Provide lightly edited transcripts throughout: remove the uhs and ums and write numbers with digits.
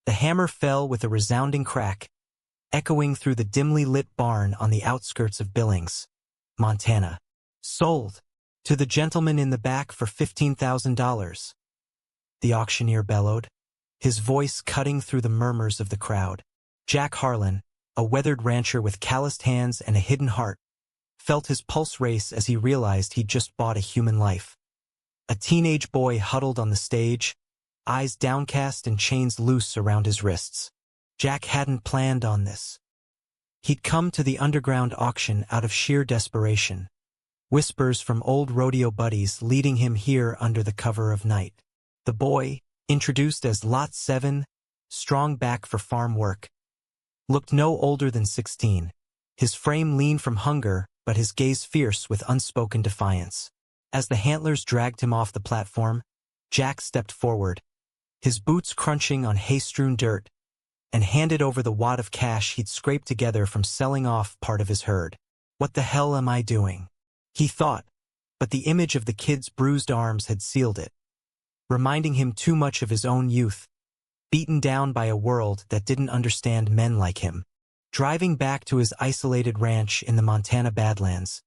The hammer fell with a resounding crack, echoing through the dimly lit barn on the outskirts of Billings, Montana. Sold to the gentleman in the back for $15,000. The auctioneer bellowed, his voice cutting through the murmurs of the crowd. Jack Harlan, a weathered rancher with calloused hands and a hidden heart, felt his pulse race as he realized he'd just bought a human life. A teenage boy huddled on the stage, eyes downcast and chains loose around his wrists. Jack hadn't planned on this. He'd come to the underground auction out of sheer desperation, whispers from old rodeo buddies leading him here under the cover of night. The boy, introduced as Lot 7, strong back for farm work, looked no older than 16, his frame lean from hunger but his gaze fierce with unspoken defiance. As the handlers dragged him off the platform, Jack stepped forward, his boots crunching on hay-strewn dirt, and handed over the wad of cash he'd scraped together from selling off part of his herd. "What the hell am I doing?" he thought, but the image of the kid's bruised arms had sealed it, reminding him too much of his own youth, beaten down by a world that didn't understand men like him. Driving back to his isolated ranch in the Montana Badlands,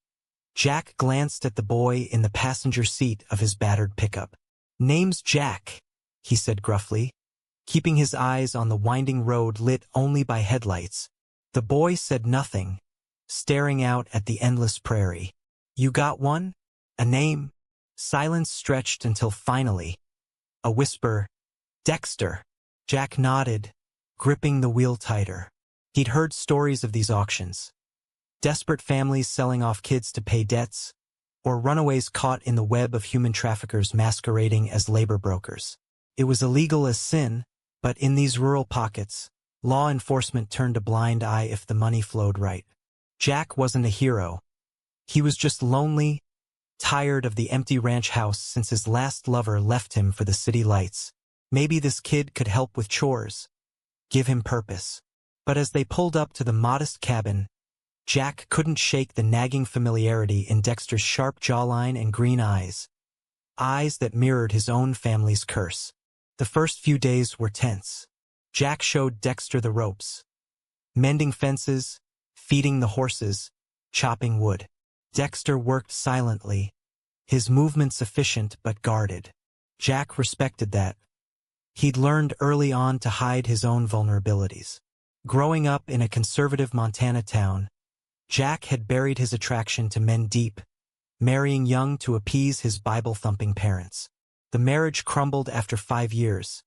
Jack glanced at the boy in the passenger seat of his battered pickup. "Name's Jack," he said gruffly, keeping his eyes on the winding road lit only by headlights. The boy said nothing, staring out at the endless prairie. "You got one? A name?" Silence stretched until finally, a whisper, "Dexter." Jack nodded, gripping the wheel tighter. He'd heard stories of these auctions. Desperate families selling off kids to pay debts, or runaways caught in the web of human traffickers masquerading as labor brokers. It was illegal as sin, but in these rural pockets, law enforcement turned a blind eye if the money flowed right. Jack wasn't a hero. He was just lonely, tired of the empty ranch house since his last lover left him for the city lights. Maybe this kid could help with chores, give him purpose. But as they pulled up to the modest cabin, Jack couldn't shake the nagging familiarity in Dexter's sharp jawline and green eyes that mirrored his own family's curse. The first few days were tense. Jack showed Dexter the ropes, mending fences, feeding the horses, chopping wood. Dexter worked silently, his movements efficient but guarded. Jack respected that. He'd learned early on to hide his own vulnerabilities. Growing up in a conservative Montana town, Jack had buried his attraction to men deep, marrying young to appease his Bible-thumping parents. The marriage crumbled after 5 years.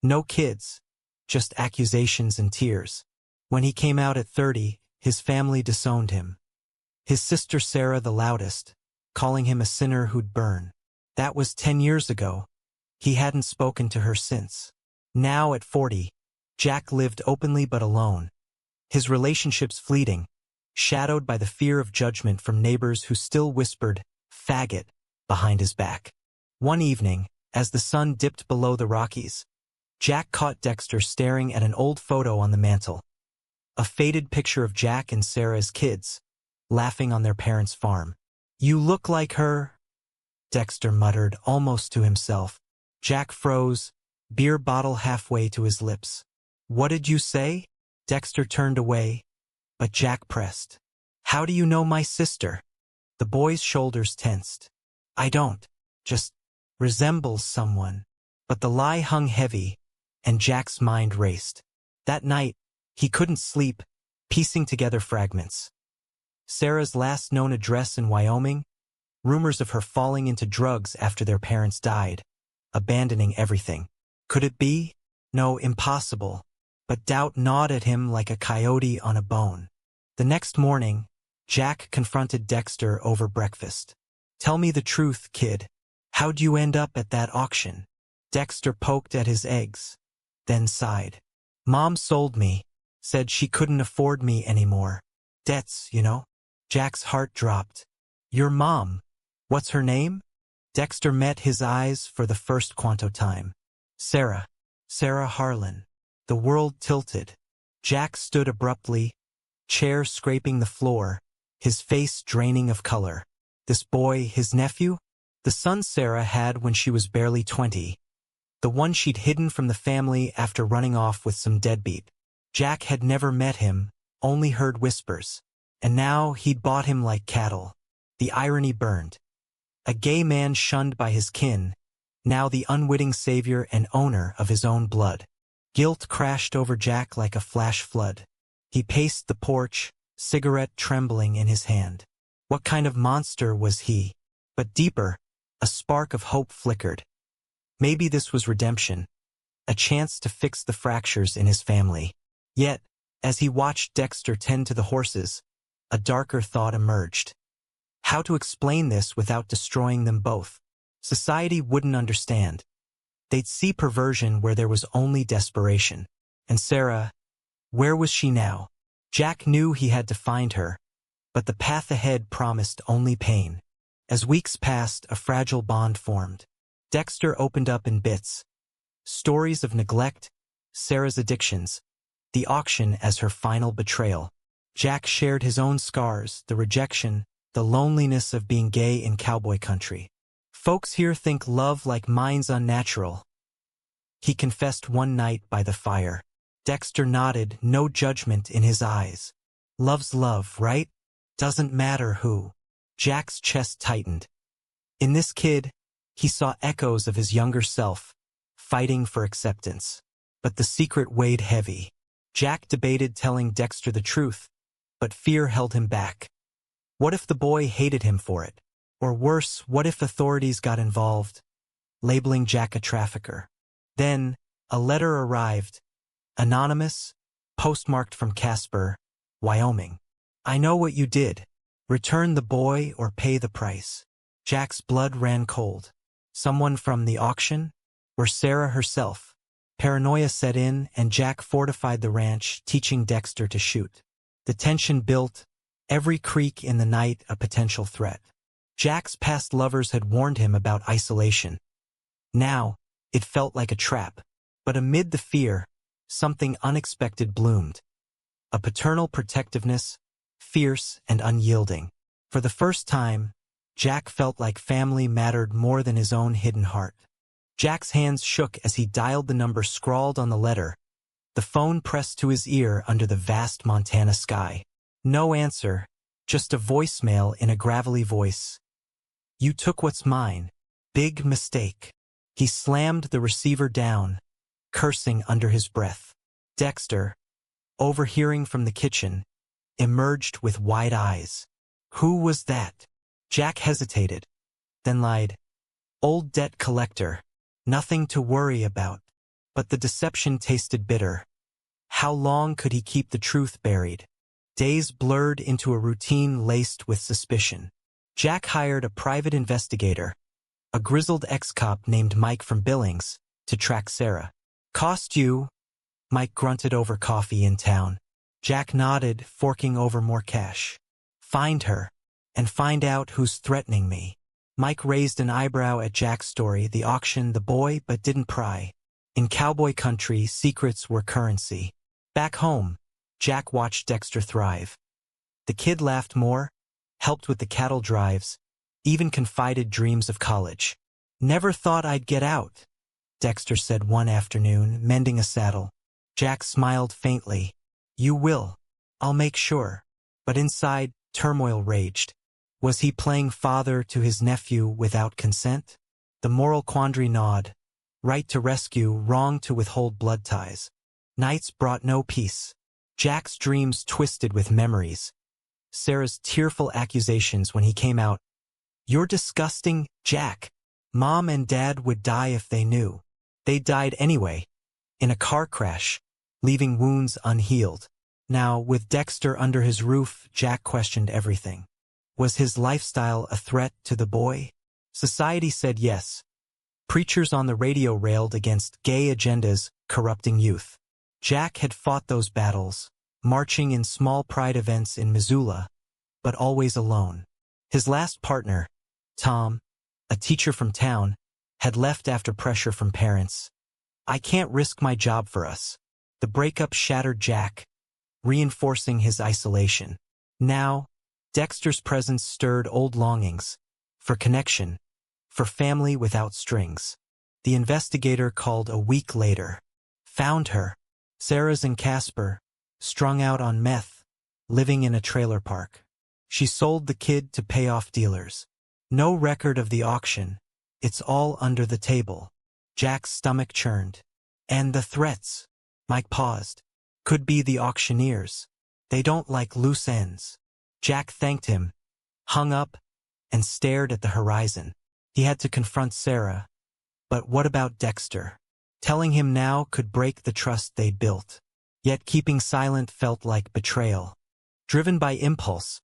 No kids, just accusations and tears. When he came out at 30, his family disowned him. His sister Sarah the loudest, calling him a sinner who'd burn. That was 10 years ago. He hadn't spoken to her since. Now at 40, Jack lived openly but alone, his relationships fleeting, shadowed by the fear of judgment from neighbors who still whispered, "faggot," behind his back. One evening, as the sun dipped below the Rockies, Jack caught Dexter staring at an old photo on the mantel. A faded picture of Jack and Sarah as kids, laughing on their parents' farm. "You look like her," Dexter muttered, almost to himself. Jack froze, beer bottle halfway to his lips. "What did you say?" Dexter turned away, but Jack pressed. "How do you know my sister?" The boy's shoulders tensed. "I don't. Just resembles someone." But the lie hung heavy, and Jack's mind raced. That night, he couldn't sleep, piecing together fragments. Sarah's last known address in Wyoming, rumors of her falling into drugs after their parents died, abandoning everything. Could it be? No, impossible. But doubt gnawed at him like a coyote on a bone. The next morning, Jack confronted Dexter over breakfast. "Tell me the truth, kid. How'd you end up at that auction?" Dexter poked at his eggs, then sighed. "Mom sold me, said she couldn't afford me anymore. Debts, you know." Jack's heart dropped. "Your mom? What's her name?" Dexter met his eyes for the first quanto time. "Sarah. Sarah Harlan." The world tilted. Jack stood abruptly, chair scraping the floor, his face draining of color. This boy, his nephew? The son Sarah had when she was barely 20. the one she'd hidden from the family after running off with some deadbeat. Jack had never met him, only heard whispers. And now he'd bought him like cattle. The irony burned. A gay man shunned by his kin, now the unwitting savior and owner of his own blood. Guilt crashed over Jack like a flash flood. He paced the porch, cigarette trembling in his hand. What kind of monster was he? But deeper, a spark of hope flickered. Maybe this was redemption, a chance to fix the fractures in his family. Yet, as he watched Dexter tend to the horses, a darker thought emerged. How to explain this without destroying them both? Society wouldn't understand. They'd see perversion where there was only desperation. And Sarah, where was she now? Jack knew he had to find her, but the path ahead promised only pain. As weeks passed, a fragile bond formed. Dexter opened up in bits. Stories of neglect, Sarah's addictions, the auction as her final betrayal. Jack shared his own scars, the rejection, the loneliness of being gay in cowboy country. Folks here think love like mine's unnatural. He confessed one night by the fire. Dexter nodded, no judgment in his eyes. Love's love, right? Doesn't matter who. Jack's chest tightened. In this kid, he saw echoes of his younger self, fighting for acceptance. But the secret weighed heavy. Jack debated telling Dexter the truth, but fear held him back. What if the boy hated him for it? Or worse, what if authorities got involved, labeling Jack a trafficker? Then, a letter arrived, anonymous, postmarked from Casper, Wyoming. I know what you did. Return the boy or pay the price. Jack's blood ran cold. Someone from the auction? Or Sarah herself? Paranoia set in, and Jack fortified the ranch, teaching Dexter to shoot. The tension built, every creak in the night a potential threat. Jack's past lovers had warned him about isolation. Now, it felt like a trap. But amid the fear, something unexpected bloomed. A paternal protectiveness, fierce and unyielding. For the first time, Jack felt like family mattered more than his own hidden heart. Jack's hands shook as he dialed the number scrawled on the letter, the phone pressed to his ear under the vast Montana sky. No answer, just a voicemail in a gravelly voice. You took what's mine. Big mistake. He slammed the receiver down, cursing under his breath. Dexter, overhearing from the kitchen, emerged with wide eyes. Who was that? Jack hesitated, then lied. Old debt collector. Nothing to worry about. But the deception tasted bitter. How long could he keep the truth buried? Days blurred into a routine laced with suspicion. Jack hired a private investigator, a grizzled ex-cop named Mike from Billings, to track Sarah. Cost you? Mike grunted over coffee in town. Jack nodded, forking over more cash. Find her, and find out who's threatening me. Mike raised an eyebrow at Jack's story, the auction, the boy, but didn't pry. In cowboy country, secrets were currency. Back home, Jack watched Dexter thrive. The kid laughed more, helped with the cattle drives, even confided dreams of college. Never thought I'd get out, Dexter said one afternoon, mending a saddle. Jack smiled faintly. You will. I'll make sure. But inside, turmoil raged. Was he playing father to his nephew without consent? The moral quandary gnawed. Right to rescue, wrong to withhold blood ties. Nights brought no peace. Jack's dreams twisted with memories. Sarah's tearful accusations when he came out. You're disgusting, Jack. Mom and Dad would die if they knew. They died anyway, in a car crash, leaving wounds unhealed. Now, with Dexter under his roof, Jack questioned everything. Was his lifestyle a threat to the boy? Society said yes. Preachers on the radio railed against gay agendas corrupting youth. Jack had fought those battles, marching in small pride events in Missoula, but always alone. His last partner, Tom, a teacher from town, had left after pressure from parents. I can't risk my job for us. The breakup shattered Jack, reinforcing his isolation. Now, Dexter's presence stirred old longings, for connection, for family without strings. The investigator called a week later. Found her. Sarah's and Casper, strung out on meth, living in a trailer park. She sold the kid to pay off dealers. No record of the auction. It's all under the table. Jack's stomach churned. And the threats. Mike paused. Could be the auctioneers. They don't like loose ends. Jack thanked him, hung up, and stared at the horizon. He had to confront Sarah. But what about Dexter? Telling him now could break the trust they'd built. Yet keeping silent felt like betrayal. Driven by impulse,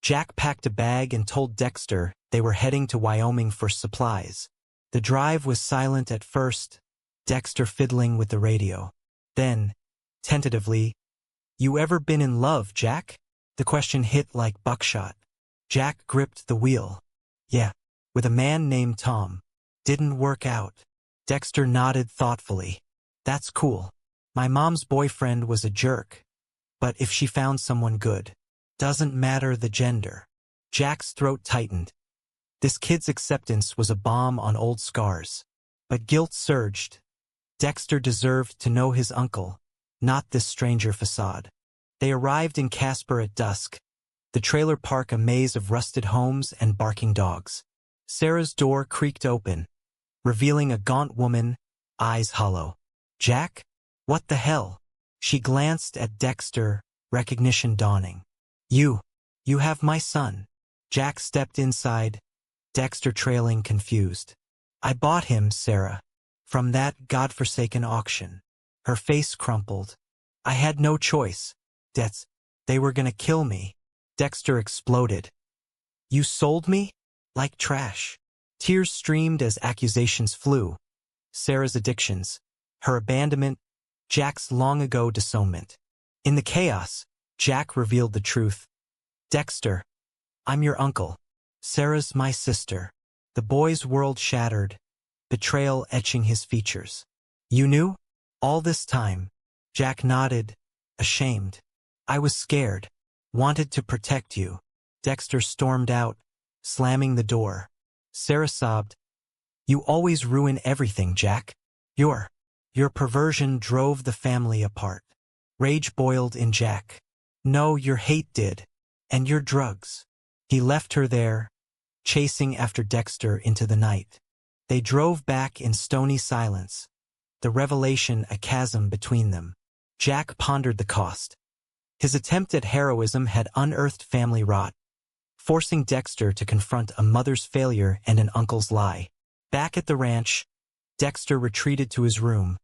Jack packed a bag and told Dexter they were heading to Wyoming for supplies. The drive was silent at first, Dexter fiddling with the radio. Then, tentatively, "You ever been in love, Jack?" The question hit like buckshot. Jack gripped the wheel. "Yeah, with a man named Tom. Didn't work out." Dexter nodded thoughtfully. "That's cool. My mom's boyfriend was a jerk. But if she found someone good, doesn't matter the gender." Jack's throat tightened. This kid's acceptance was a balm on old scars. But guilt surged. Dexter deserved to know his uncle, not this stranger facade. They arrived in Casper at dusk, the trailer park a maze of rusted homes and barking dogs. Sarah's door creaked open, revealing a gaunt woman, eyes hollow. "Jack? What the hell?" She glanced at Dexter, recognition dawning. You have my son." Jack stepped inside, Dexter trailing confused. "I bought him, Sarah, from that godforsaken auction." Her face crumpled. "I had no choice. They were gonna kill me." Dexter exploded. "You sold me? Like trash." Tears streamed as accusations flew. Sarah's addictions, her abandonment, Jack's long-ago disownment. In the chaos, Jack revealed the truth. "Dexter, I'm your uncle. Sarah's my sister." The boy's world shattered, betrayal etching his features. "You knew? All this time?" Jack nodded, ashamed. "I was scared. Wanted to protect you." Dexter stormed out, slamming the door. Sarah sobbed. "You always ruin everything, Jack. Your perversion drove the family apart." Rage boiled in Jack. "No, your hate did. And your drugs." He left her there, chasing after Dexter into the night. They drove back in stony silence, the revelation a chasm between them. Jack pondered the cost. His attempt at heroism had unearthed family rot, forcing Dexter to confront a mother's failure and an uncle's lie. Back at the ranch, Dexter retreated to his room,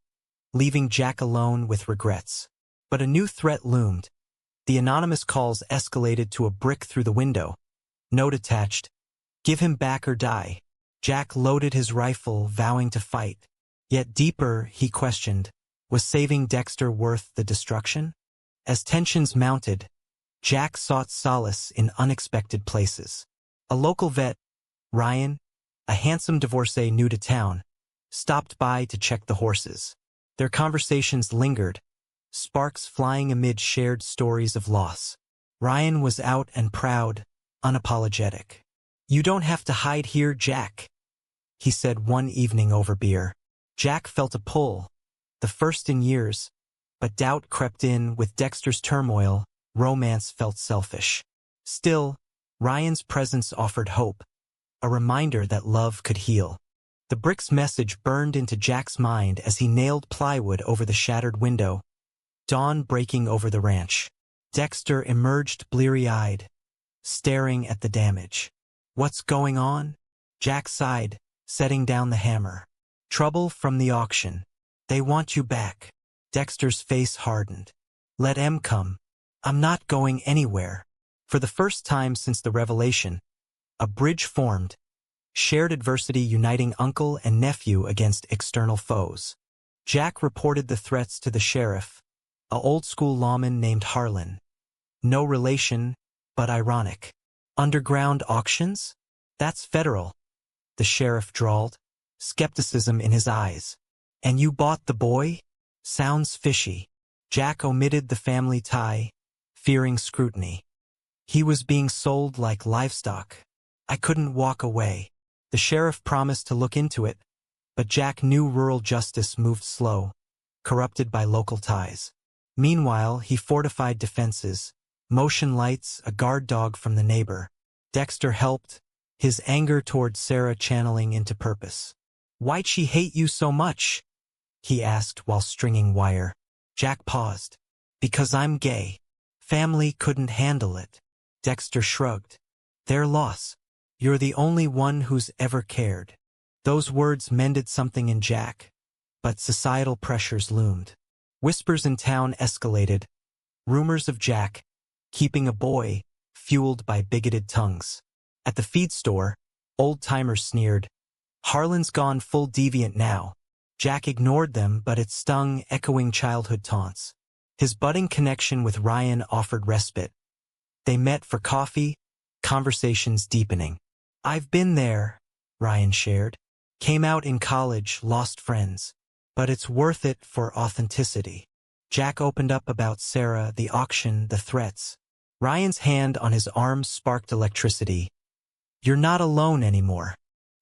leaving Jack alone with regrets. But a new threat loomed. The anonymous calls escalated to a brick through the window. Note attached, "Give him back or die." Jack loaded his rifle, vowing to fight. Yet deeper, he questioned, was saving Dexter worth the destruction? As tensions mounted, Jack sought solace in unexpected places. A local vet, Ryan, a handsome divorcee new to town, stopped by to check the horses. Their conversations lingered, sparks flying amid shared stories of loss. Ryan was out and proud, unapologetic. "You don't have to hide here, Jack," he said one evening over beer. Jack felt a pull, the first in years, but doubt crept in. With Dexter's turmoil, romance felt selfish. Still, Ryan's presence offered hope, a reminder that love could heal. The brick's message burned into Jack's mind as he nailed plywood over the shattered window. Dawn breaking over the ranch. Dexter emerged bleary-eyed, staring at the damage. "What's going on?" Jack sighed, setting down the hammer. "Trouble from the auction. They want you back." Dexter's face hardened. "Let em come. I'm not going anywhere." For the first time since the revelation, a bridge formed, shared adversity uniting uncle and nephew against external foes. Jack reported the threats to the sheriff, a old-school lawman named Harlan. No relation, but ironic. "Underground auctions? That's federal," the sheriff drawled, skepticism in his eyes. "And you bought the boy? Sounds fishy." Jack omitted the family tie, fearing scrutiny. "He was being sold like livestock. I couldn't walk away." The sheriff promised to look into it, But Jack knew rural justice moved slow, corrupted by local ties. Meanwhile, he fortified defenses, motion lights, a guard dog from the neighbor. Dexter helped, his anger toward Sarah channeling into purpose. "Why'd she hate you so much?" he asked while stringing wire. Jack paused. "Because I'm gay. Family couldn't handle it." Dexter shrugged. "Their loss. You're the only one who's ever cared." Those words mended something in Jack, but societal pressures loomed. Whispers in town escalated. Rumors of Jack, keeping a boy, fueled by bigoted tongues. At the feed store, old-timers sneered, "Harlan's gone full deviant now." Jack ignored them, but it stung, echoing childhood taunts. His budding connection with Ryan offered respite. They met for coffee, conversations deepening. "I've been there," Ryan shared. "Came out in college, lost friends. But it's worth it for authenticity." Jack opened up about Sarah, the auction, the threats. Ryan's hand on his arm sparked electricity. "You're not alone anymore."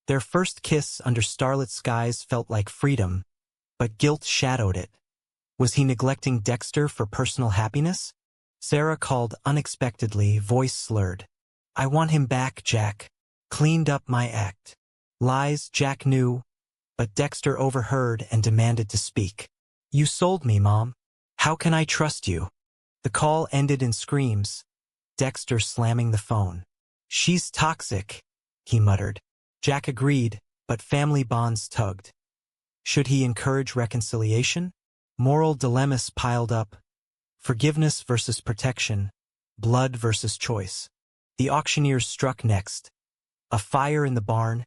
Their first kiss under starlit skies felt like freedom, but guilt shadowed it. Was he neglecting Dexter for personal happiness? Sarah called unexpectedly, voice slurred. "I want him back, Jack. Cleaned up my act." Lies, Jack knew, but Dexter overheard and demanded to speak. "You sold me, Mom. How can I trust you?" The call ended in screams, Dexter slamming the phone. "She's toxic," he muttered. Jack agreed, but family bonds tugged. Should he encourage reconciliation? Moral dilemmas piled up. Forgiveness versus protection. Blood versus choice. The auctioneers struck next. A fire in the barn.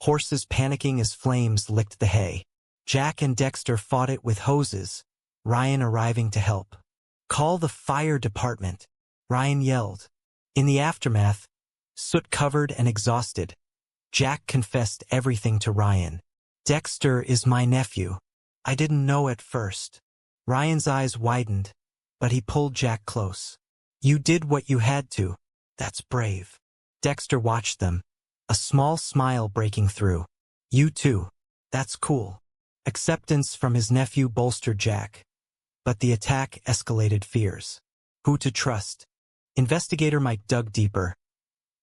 Horses panicking as flames licked the hay. Jack and Dexter fought it with hoses, Ryan arriving to help. "Call the fire department," Ryan yelled. In the aftermath, soot-covered and exhausted, Jack confessed everything to Ryan. "Dexter is my nephew. I didn't know at first." Ryan's eyes widened, but he pulled Jack close. "You did what you had to. That's brave." Dexter watched them, a small smile breaking through. "You too. That's cool." Acceptance from his nephew bolstered Jack, but the attack escalated fears. Who to trust? Investigator Mike dug deeper.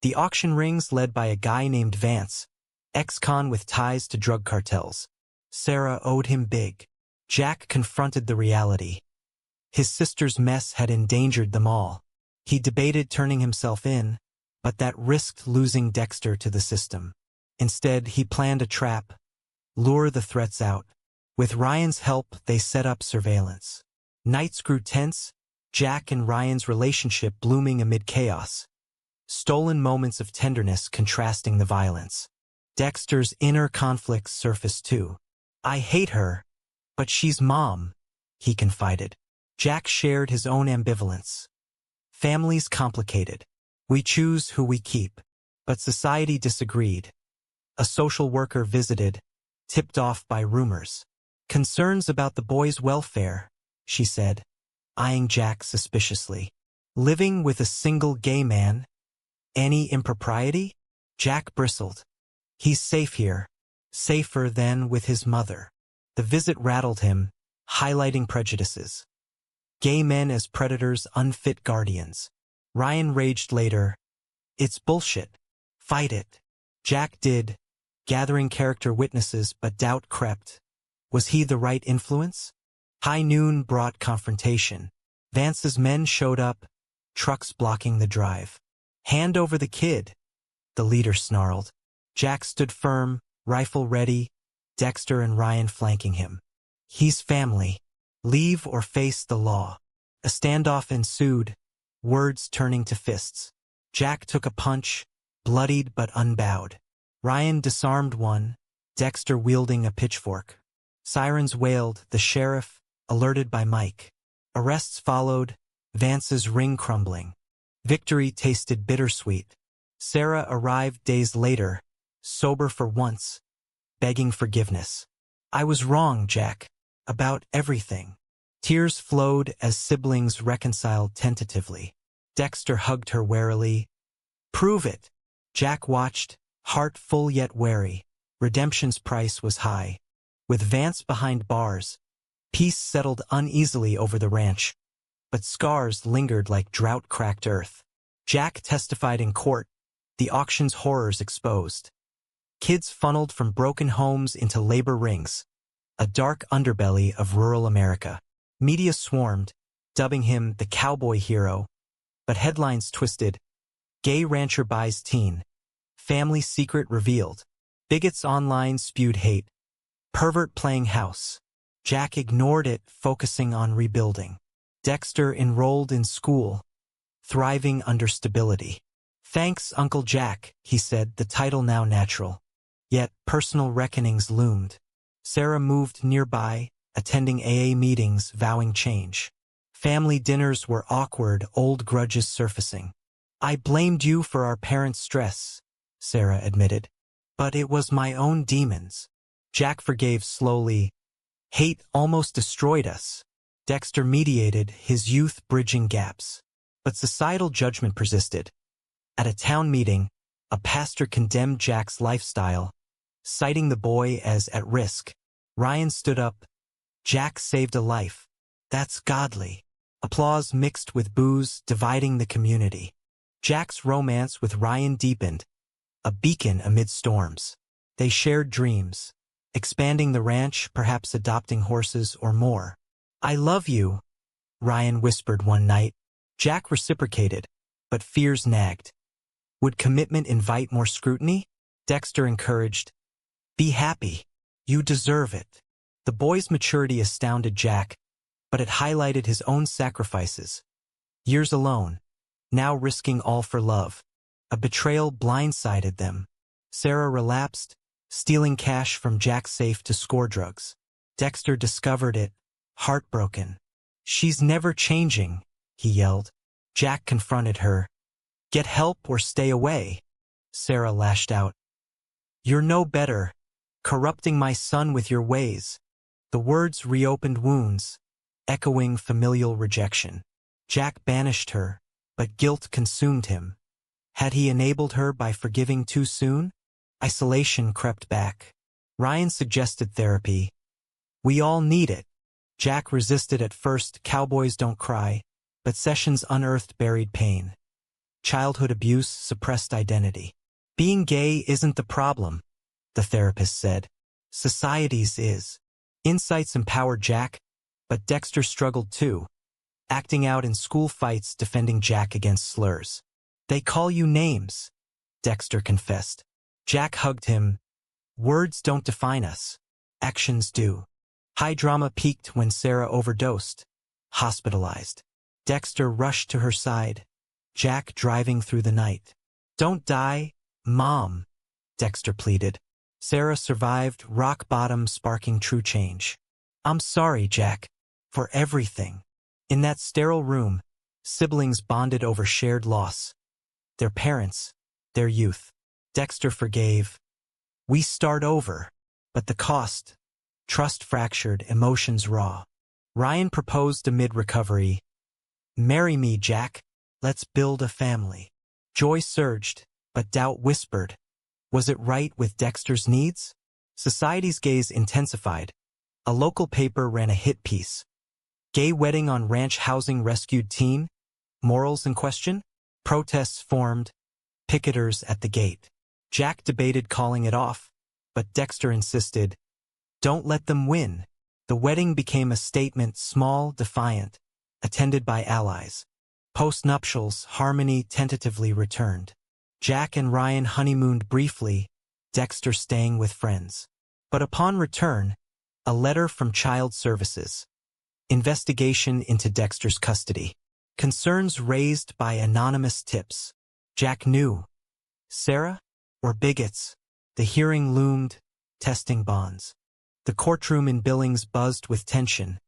The auction rings led by a guy named Vance, ex-con with ties to drug cartels. Sarah owed him big. Jack confronted the reality. His sister's mess had endangered them all. He debated turning himself in, but that risked losing Dexter to the system. Instead, he planned a trap, lure the threats out. With Ryan's help, they set up surveillance. Nights grew tense, Jack and Ryan's relationship blooming amid chaos. Stolen moments of tenderness contrasting the violence. Dexter's inner conflicts surfaced too. "I hate her, but she's Mom," he confided. Jack shared his own ambivalence. "Family's complicated. We choose who we keep." But society disagreed. A social worker visited, tipped off by rumors. "Concerns about the boy's welfare," she said, eyeing Jack suspiciously. "Living with a single gay man? Any impropriety?" Jack bristled. "He's safe here. Safer than with his mother." The visit rattled him, highlighting prejudices. Gay men as predators, unfit guardians. Ryan raged later. "It's bullshit. Fight it." Jack did, gathering character witnesses, but doubt crept. Was he the right influence? High noon brought confrontation. Vance's men showed up, trucks blocking the drive. "Hand over the kid," the leader snarled. Jack stood firm, rifle ready, Dexter and Ryan flanking him. "He's family. Leave or face the law." A standoff ensued, words turning to fists. Jack took a punch, bloodied but unbowed. Ryan disarmed one, Dexter wielding a pitchfork. Sirens wailed, the sheriff, alerted by Mike. Arrests followed, Vance's ring crumbling. Victory tasted bittersweet. Sarah arrived days later, sober for once, begging forgiveness. "I was wrong, Jack, about everything." Tears flowed as siblings reconciled tentatively. Dexter hugged her warily. "Prove it." Jack watched, heart full yet wary. Redemption's price was high. With Vance behind bars, peace settled uneasily over the ranch, but scars lingered like drought-cracked earth. Jack testified in court, the auction's horrors exposed. Kids funneled from broken homes into labor rings, a dark underbelly of rural America. Media swarmed, dubbing him the cowboy hero, but headlines twisted: gay rancher buys teen, family secret revealed, bigots online spewed hate, pervert playing house. Jack ignored it, focusing on rebuilding. Dexter enrolled in school, thriving under stability. "Thanks, Uncle Jack," he said, the title now natural. Yet personal reckonings loomed. Sarah moved nearby, attending AA meetings, vowing change. Family dinners were awkward, old grudges surfacing. "I blamed you for our parents' stress," Sarah admitted. "But it was my own demons." Jack forgave slowly. "Hate almost destroyed us." Dexter mediated, his youth bridging gaps. But societal judgment persisted. At a town meeting, a pastor condemned Jack's lifestyle, citing the boy as at risk. Ryan stood up. "Jack saved a life. That's godly." Applause mixed with boos, dividing the community. Jack's romance with Ryan deepened, a beacon amid storms. They shared dreams, expanding the ranch, perhaps adopting horses or more. "I love you," Ryan whispered one night. Jack reciprocated, but fears nagged. Would commitment invite more scrutiny? Dexter encouraged, "Be happy. You deserve it." The boy's maturity astounded Jack, but it highlighted his own sacrifices. Years alone, now risking all for love. A betrayal blindsided them. Sarah relapsed, stealing cash from Jack's safe to score drugs. Dexter discovered it, heartbroken. "She's never changing," he yelled. Jack confronted her. "Get help or stay away." Sarah lashed out. "You're no better, corrupting my son with your ways." The words reopened wounds, echoing familial rejection. Jack banished her, but guilt consumed him. Had he enabled her by forgiving too soon? Isolation crept back. Ryan suggested therapy. "We all need it." Jack resisted at first. Cowboys don't cry, but sessions unearthed buried pain. Childhood abuse suppressed identity. "Being gay isn't the problem," the therapist said. "Society's is." Insights empowered Jack, but Dexter struggled too, acting out in school fights, defending Jack against slurs. "They call you names," Dexter confessed. Jack hugged him. "Words don't define us. Actions do." High drama peaked when Sarah overdosed, hospitalized. Dexter rushed to her side, Jack driving through the night. "Don't die, Mom," Dexter pleaded. Sarah survived, rock bottom sparking true change. "I'm sorry, Jack, for everything." In that sterile room, siblings bonded over shared loss. Their parents, their youth. Dexter forgave. "We start over." But the cost: trust fractured, emotions raw. Ryan proposed amid recovery. "Marry me, Jack. Let's build a family." Joy surged, but doubt whispered. Was it right with Dexter's needs? Society's gaze intensified. A local paper ran a hit piece. "Gay wedding on ranch housing rescued teen? Morals in question?" Protests formed, picketers at the gate. Jack debated calling it off, but Dexter insisted, "Don't let them win." The wedding became a statement, small, defiant, attended by allies. Post-nuptials, harmony tentatively returned. Jack and Ryan honeymooned briefly, Dexter staying with friends. But upon return, a letter from Child Services. Investigation into Dexter's custody. Concerns raised by anonymous tips. Jack knew. Sarah? Or bigots? The hearing loomed, testing bonds. The courtroom in Billings buzzed with tension.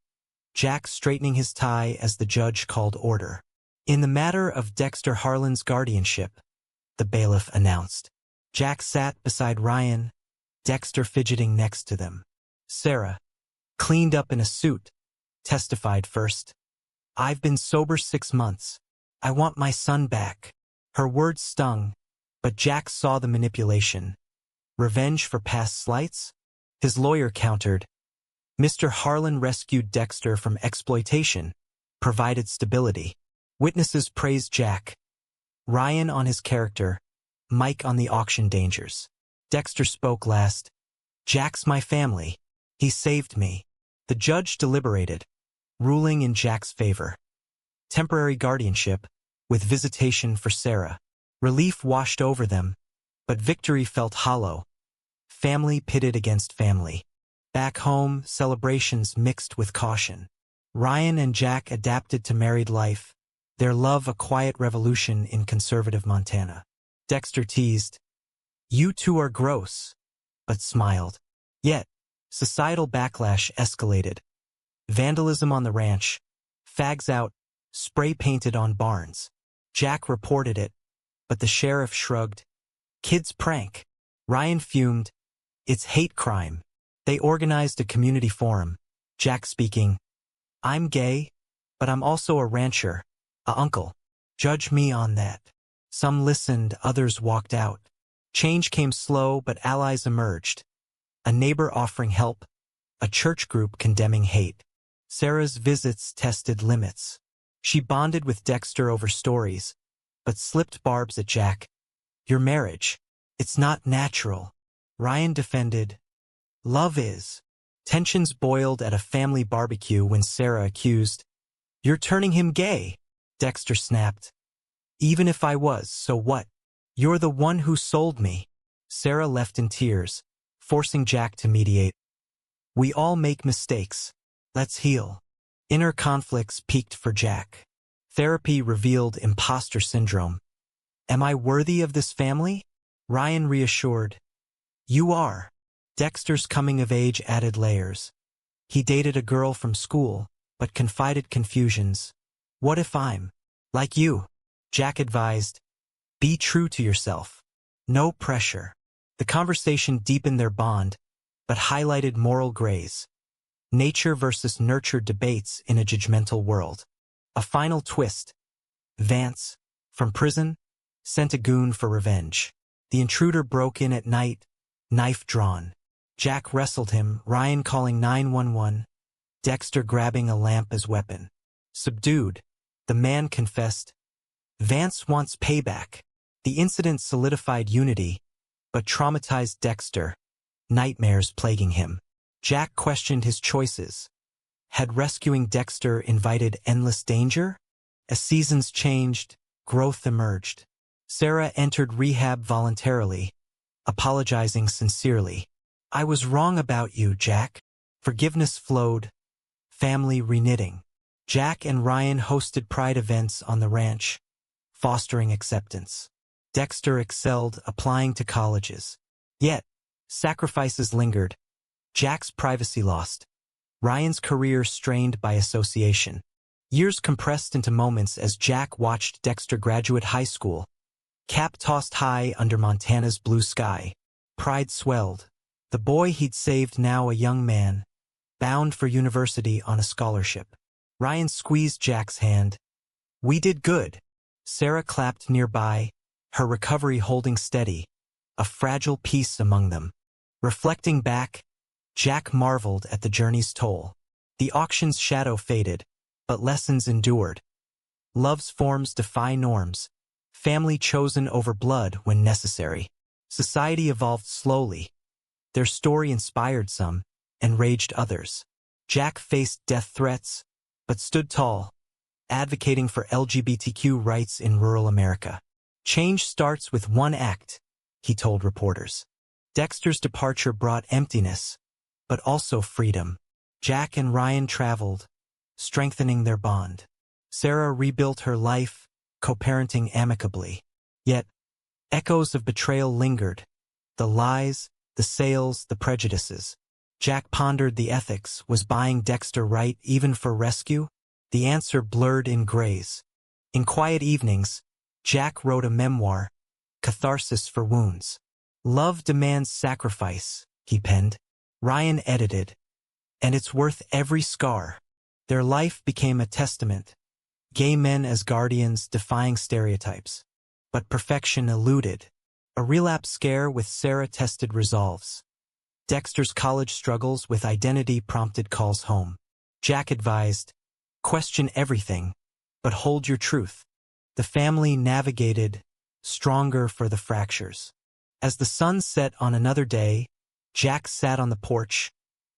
Jack straightening his tie as the judge called order. In the matter of Dexter Harlan's guardianship, the bailiff announced. Jack sat beside Ryan, Dexter fidgeting next to them. Sarah, cleaned up in a suit, testified first. "I've been sober 6 months. I want my son back." Her words stung, but Jack saw the manipulation. Revenge for past slights? His lawyer countered, Mr. Harlan rescued Dexter from exploitation, provided stability. Witnesses praised Jack. Ryan on his character, Mike on the auction dangers. Dexter spoke last. Jack's my family. He saved me. The judge deliberated, ruling in Jack's favor. Temporary guardianship, with visitation for Sarah. Relief washed over them, but victory felt hollow. Family pitted against family. Back home, celebrations mixed with caution. Ryan and Jack adapted to married life, their love a quiet revolution in conservative Montana. Dexter teased, You two are gross, but smiled. Yet, societal backlash escalated. Vandalism on the ranch, fags out, spray painted on barns. Jack reported it, but the sheriff shrugged. Kids prank. Ryan fumed. It's hate crime. They organized a community forum. Jack speaking, I'm gay, but I'm also a rancher, a uncle. Judge me on that. Some listened, others walked out. Change came slow, but allies emerged. A neighbor offering help, a church group condemning hate. Sarah's visits tested limits. She bonded with Dexter over stories, but slipped barbs at Jack. Your marriage, it's not natural. Ryan defended. Love is. Tensions boiled at a family barbecue when Sarah accused, You're turning him gay. Dexter snapped. Even if I was, so what? You're the one who sold me. Sarah left in tears, forcing Jack to mediate. We all make mistakes. Let's heal. Inner conflicts peaked for Jack. Therapy revealed imposter syndrome. Am I worthy of this family? Ryan reassured. You are. Dexter's coming of age added layers. He dated a girl from school, but confided confusions. What if I'm like you? Jack advised. Be true to yourself. No pressure. The conversation deepened their bond, but highlighted moral grays. Nature versus nurture debates in a judgmental world. A final twist. Vance, from prison, sent a goon for revenge. The intruder broke in at night, knife drawn. Jack wrestled him, Ryan calling 911, Dexter grabbing a lamp as weapon. Subdued, the man confessed, Vance wants payback. The incident solidified unity, but traumatized Dexter, nightmares plaguing him. Jack questioned his choices. Had rescuing Dexter invited endless danger? As seasons changed, growth emerged. Sarah entered rehab voluntarily, apologizing sincerely. I was wrong about you, Jack. Forgiveness flowed. Family reknitting. Jack and Ryan hosted pride events on the ranch, fostering acceptance. Dexter excelled, applying to colleges. Yet, sacrifices lingered. Jack's privacy lost. Ryan's career strained by association. Years compressed into moments as Jack watched Dexter graduate high school. Cap tossed high under Montana's blue sky. Pride swelled. The boy he'd saved, now a young man, bound for university on a scholarship. Ryan squeezed Jack's hand. We did good. Sarah clapped nearby, her recovery holding steady, a fragile peace among them. Reflecting back, Jack marveled at the journey's toll. The auction's shadow faded, but lessons endured. Love's forms defy norms. Family chosen over blood when necessary. Society evolved slowly. Their story inspired some, enraged others. Jack faced death threats, but stood tall, advocating for LGBTQ rights in rural America. Change starts with one act, he told reporters. Dexter's departure brought emptiness, but also freedom. Jack and Ryan traveled, strengthening their bond. Sarah rebuilt her life, co-parenting amicably. Yet, echoes of betrayal lingered. The lies, the sales, the prejudices. Jack pondered the ethics. Was buying Dexter right even for rescue? The answer blurred in grays. In quiet evenings, Jack wrote a memoir, Catharsis for Wounds. Love demands sacrifice, he penned. Ryan edited. And it's worth every scar. Their life became a testament. Gay men as guardians defying stereotypes. But perfection eluded. A relapse scare with Sarah tested resolves. Dexter's college struggles with identity prompted calls home. Jack advised, question everything, but hold your truth. The family navigated, stronger for the fractures. As the sun set on another day, Jack sat on the porch,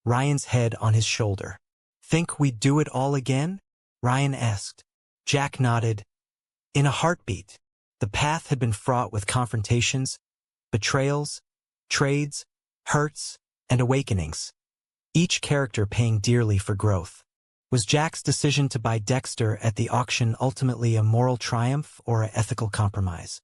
Ryan's head on his shoulder. Think we'd do it all again? Ryan asked. Jack nodded. In a heartbeat. The path had been fraught with confrontations, betrayals, trades, hurts, and awakenings. Each character paying dearly for growth. Was Jack's decision to buy Dexter at the auction ultimately a moral triumph or an ethical compromise?